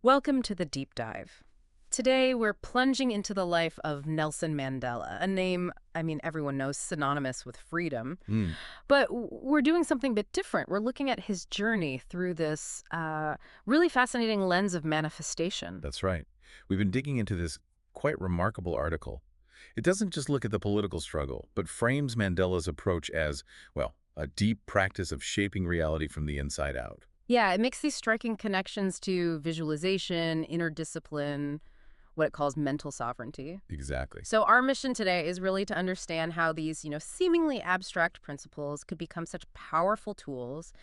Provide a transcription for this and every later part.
Welcome to the Deep Dive. Today, we're plunging into the life of Nelson Mandela, a name, everyone knows, synonymous with freedom. Hmm, But we're doing something a bit different. We're looking at his journey through this really fascinating lens of manifestation. that's right. We've been digging into this quite remarkable article. It doesn't just look at the political struggle, but frames Mandela's approach as, well, a deep practice of shaping reality from the inside out. Yeah, it makes these striking connections to visualization, inner discipline, what it calls mental sovereignty. Exactly. So our mission today is really to understand how these, seemingly abstract principles could become such powerful tools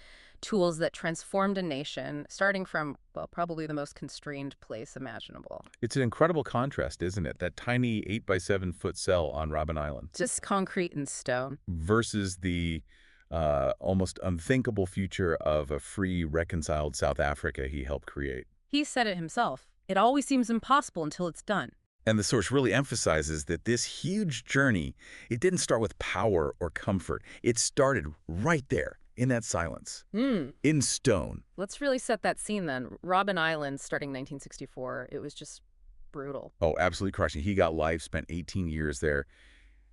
that transformed a nation, starting from, well, probably the most constrained place imaginable. It's an incredible contrast, isn't it? That tiny 8 by 7 foot cell on Robben Island Just concrete and stone. versus the almost unthinkable future of a free, reconciled South Africa he helped create. He said it himself. It always seems impossible until it's done. And the source really emphasizes that this huge journey, it didn't start with power or comfort. It started right there in that silence, Hmm. in stone. Let's really set that scene then. Robben Island, starting 1964, it was just brutal. Oh, absolutely crushing. He got life, spent 18 years there.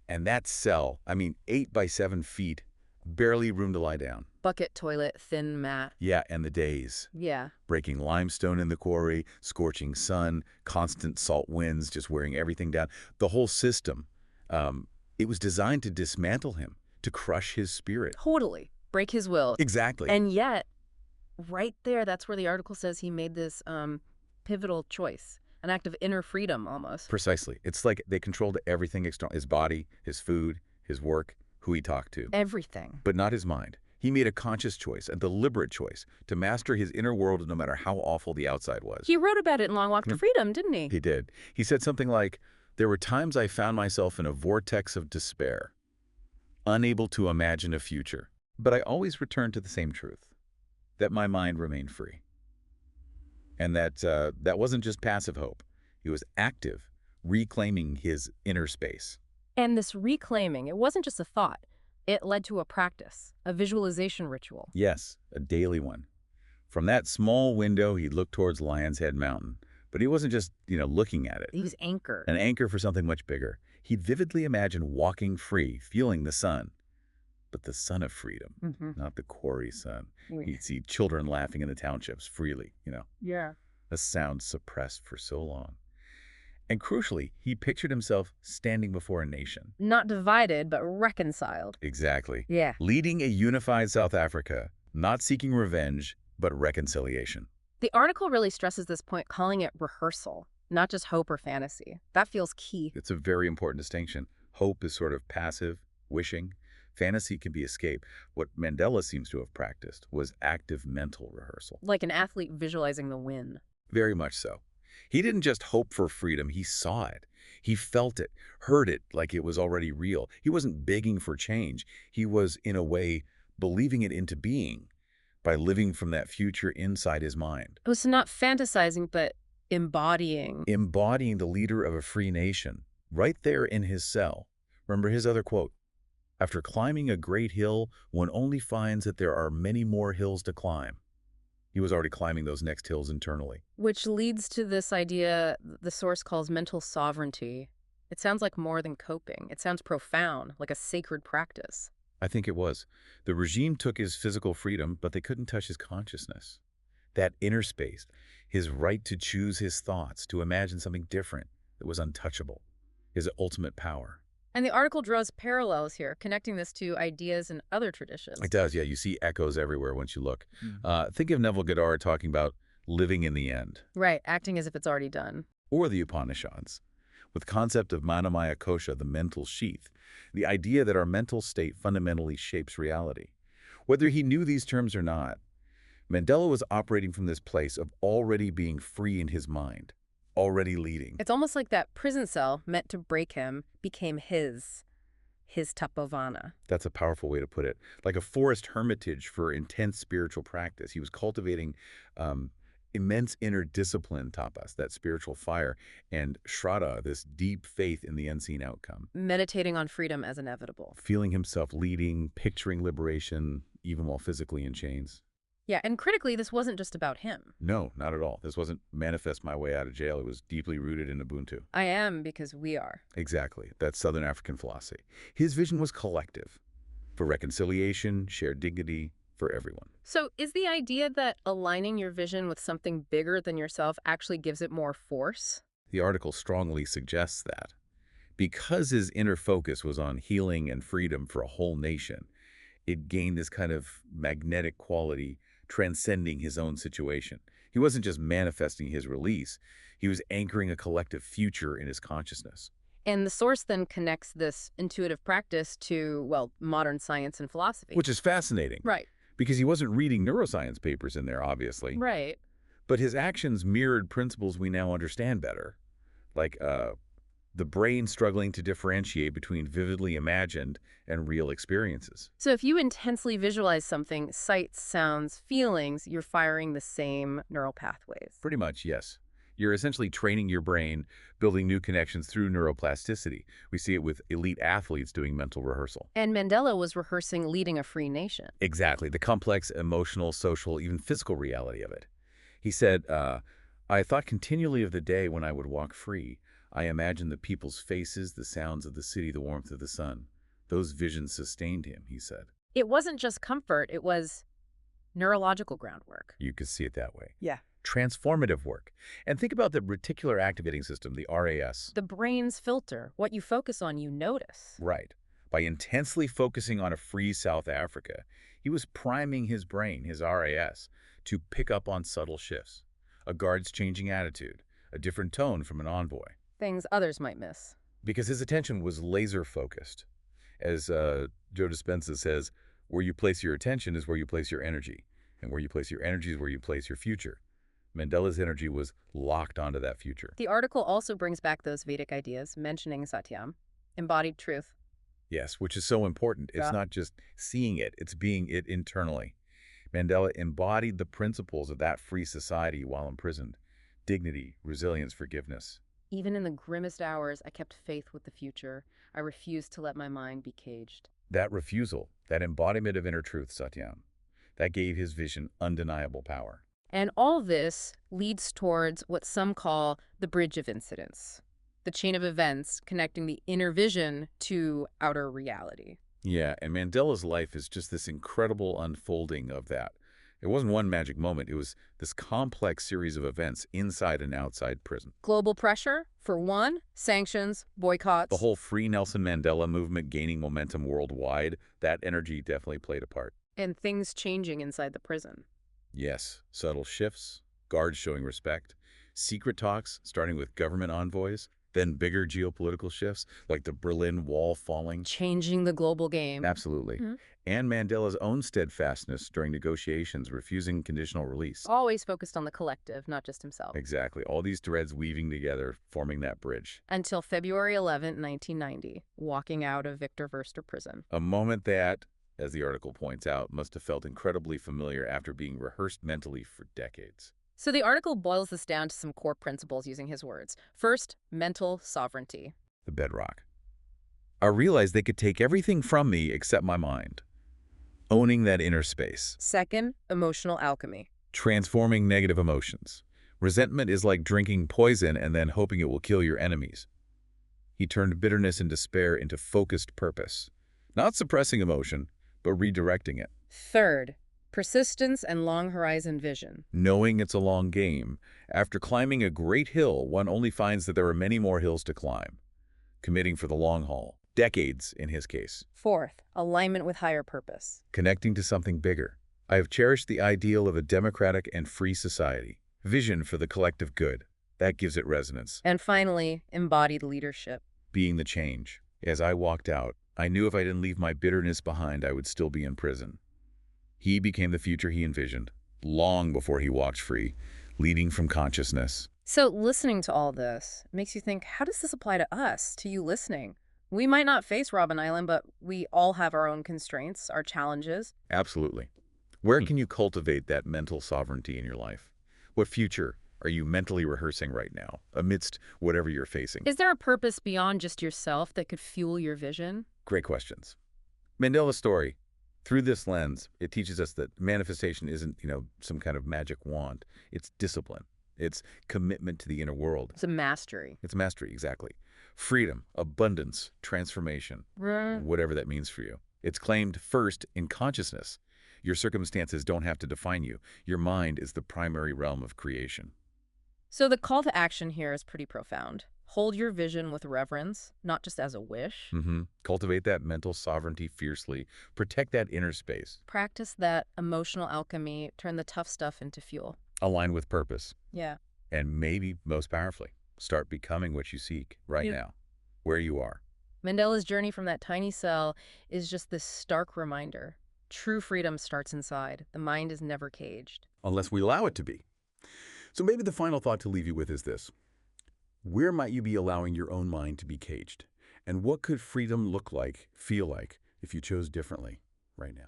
And that cell, 8 by 7 feet, barely room to lie down. Bucket toilet, thin mat. Yeah, and the days. Yeah. Breaking limestone in the quarry, scorching sun, constant salt winds, just wearing everything down. The whole system, it was designed to dismantle him, to crush his spirit. Totally. Break his will. Exactly. And yet, right there, that's where the article says he made this pivotal choice, an act of inner freedom almost. Precisely. It's like they controlled everything external, his body, his food, his work, who he talked to, Everything. but not his mind. He made a conscious choice, a deliberate choice, to master his inner world no matter how awful the outside was. He wrote about it in Long Walk to Freedom, didn't he? He did. He said something like, "There were times I found myself in a vortex of despair, unable to imagine a future. But I always returned to the same truth, that my mind remained free." And that wasn't just passive hope. He was active, reclaiming his inner space. And this reclaiming, it wasn't just a thought. It led to a practice, a visualization ritual. Yes, a daily one. From that small window, he looked towards Lion's Head Mountain. But he wasn't just, looking at it. He was anchored. An anchor for something much bigger. He'd vividly imagined walking free, feeling the sun. But the sun of freedom, not the quarry sun. He'd see children laughing in the townships freely, Yeah. a sound suppressed for so long. And crucially, he pictured himself standing before a nation. Not divided, but reconciled. Exactly. Yeah. Leading a unified South Africa, not seeking revenge, but reconciliation. The article really stresses this point, calling it rehearsal, not just hope or fantasy. That feels key. It's a very important distinction. Hope is sort of passive, wishing. Fantasy can be escape. What Mandela seems to have practiced was active mental rehearsal. Like an athlete visualizing the win. Very much so. He didn't just hope for freedom, he saw it. He felt it, heard it like it was already real. He wasn't begging for change. He was, in a way, believing it into being by living from that future inside his mind. It was not fantasizing, but embodying. Embodying the leader of a free nation, right there in his cell. Remember his other quote, "After climbing a great hill, one only finds that there are many more hills to climb." He was already climbing those next hills internally. Which leads to this idea the source calls mental sovereignty. It sounds like more than coping. It sounds profound, like a sacred practice. I think it was. The regime took his physical freedom, but they couldn't touch his consciousness. That inner space, his right to choose his thoughts, to imagine something different that was untouchable, his ultimate power. And the article draws parallels here, connecting this to ideas in other traditions. It does, yeah. You see echoes everywhere once you look. Mm. Think of Neville Goddard talking about living in the end, Right, acting as if it's already done. or the Upanishads, with the concept of Manamaya Kosha, the mental sheath, the idea that our mental state fundamentally shapes reality. Whether he knew these terms or not, Mandela was operating from this place of already being free in his mind, already leading. It's almost like that prison cell meant to break him became his tapovana. That's a powerful way to put it. Like a forest hermitage for intense spiritual practice. He was cultivating immense inner discipline, tapas, that spiritual fire, and shraddha, this deep faith in the unseen outcome. Meditating on freedom as inevitable. Feeling himself leading, picturing liberation, even while physically in chains. Yeah, and critically, this wasn't just about him. No, not at all. This wasn't manifest my way out of jail. It was deeply rooted in Ubuntu. I am because we are. Exactly. That's Southern African philosophy. His vision was collective, for reconciliation, shared dignity, for everyone. So, is the idea that aligning your vision with something bigger than yourself actually gives it more force? The article strongly suggests that. Because his inner focus was on healing and freedom for a whole nation, it gained this kind of magnetic quality transcending his own situation. He wasn't just manifesting his release, he was anchoring a collective future in his consciousness. And the source then connects this intuitive practice to, well, modern science and philosophy. Which is fascinating, Right. because he wasn't reading neuroscience papers in there, obviously. Right. But his actions mirrored principles we now understand better, like the brain struggling to differentiate between vividly imagined and real experiences. So if you intensely visualize something, sights, sounds, feelings, you're firing the same neural pathways. Pretty much, yes. You're essentially training your brain, building new connections through neuroplasticity. We see it with elite athletes doing mental rehearsal. And Mandela was rehearsing leading a free nation. Exactly, the complex emotional, social, even physical reality of it. He said, I thought continually of the day when I would walk free. I imagined the people's faces, the sounds of the city, the warmth of the sun. Those visions sustained him, he said. It wasn't just comfort, it was neurological groundwork. You could see it that way. Yeah. Transformative work. And think about the reticular activating system, the RAS. The brain's filter. What you focus on, you notice. Right. By intensely focusing on a free South Africa, he was priming his brain, his RAS, to pick up on subtle shifts. A guard's changing attitude, a different tone from an envoy. Things others might miss. Because his attention was laser-focused. As Joe Dispenza says, where you place your attention is where you place your energy. And where you place your energy is where you place your future. Mandela's energy was locked onto that future. The article also brings back those Vedic ideas, mentioning Satyam, embodied truth. Yes, which is so important. It's Yeah. not just seeing it, it's being it internally. Mandela embodied the principles of that free society while imprisoned. Dignity, resilience, forgiveness. Even in the grimmest hours, I kept faith with the future. I refused to let my mind be caged. That refusal, that embodiment of inner truth, Satyam, that gave his vision undeniable power. And all this leads towards what some call the bridge of incidents, the chain of events connecting the inner vision to outer reality. Yeah, and Mandela's life is just this incredible unfolding of that. It wasn't one magic moment. It was this complex series of events inside and outside prison. Global pressure, for one, sanctions, boycotts. The whole Free Nelson Mandela movement gaining momentum worldwide, that energy definitely played a part. And things changing inside the prison. Yes, subtle shifts, guards showing respect, secret talks starting with government envoys, then bigger geopolitical shifts like the Berlin Wall falling. Changing the global game. Absolutely. Mhm. And Mandela's own steadfastness during negotiations, refusing conditional release. Always focused on the collective, not just himself. Exactly. All these threads weaving together, forming that bridge. Until February 11, 1990, walking out of Victor Verster prison. A moment that, as the article points out, must have felt incredibly familiar after being rehearsed mentally for decades. So the article boils this down to some core principles using his words. First, mental sovereignty. The bedrock. I realized they could take everything from me except my mind. Owning that inner space. Second, emotional alchemy. Transforming negative emotions. Resentment is like drinking poison and then hoping it will kill your enemies. He turned bitterness and despair into focused purpose. Not suppressing emotion, but redirecting it. Third, persistence and long horizon vision. Knowing it's a long game. After climbing a great hill, one only finds that there are many more hills to climb. Committing for the long haul. Decades, in his case. Fourth, alignment with higher purpose. Connecting to something bigger. I have cherished the ideal of a democratic and free society. Vision for the collective good. That gives it resonance. And finally, embodied leadership. Being the change. As I walked out, I knew if I didn't leave my bitterness behind, I would still be in prison. He became the future he envisioned, long before he walked free, leading from consciousness. So listening to all this makes you think, how does this apply to us, to you listening? We might not face Robben Island, but we all have our own constraints, our challenges. Absolutely. Where can you cultivate that mental sovereignty in your life? What future are you mentally rehearsing right now, amidst whatever you're facing? Is there a purpose beyond just yourself that could fuel your vision? Great questions. Mandela's story, Through this lens, it teaches us that manifestation isn't, some kind of magic wand. It's discipline. It's commitment to the inner world. It's a mastery. It's mastery, exactly. Freedom, abundance, transformation, Right. whatever that means for you. It's claimed first in consciousness. Your circumstances don't have to define you. Your mind is the primary realm of creation. So the call to action here is pretty profound. Hold your vision with reverence, not just as a wish. Cultivate that mental sovereignty fiercely. Protect that inner space. Practice that emotional alchemy, turn the tough stuff into fuel. Align with purpose. Yeah. And maybe, most powerfully, start becoming what you seek right Yep. now, where you are. Mandela's journey from that tiny cell is just this stark reminder. True freedom starts inside. The mind is never caged. Unless we allow it to be. So maybe the final thought to leave you with is this. Where might you be allowing your own mind to be caged? And what could freedom look like, feel like, if you chose differently right now?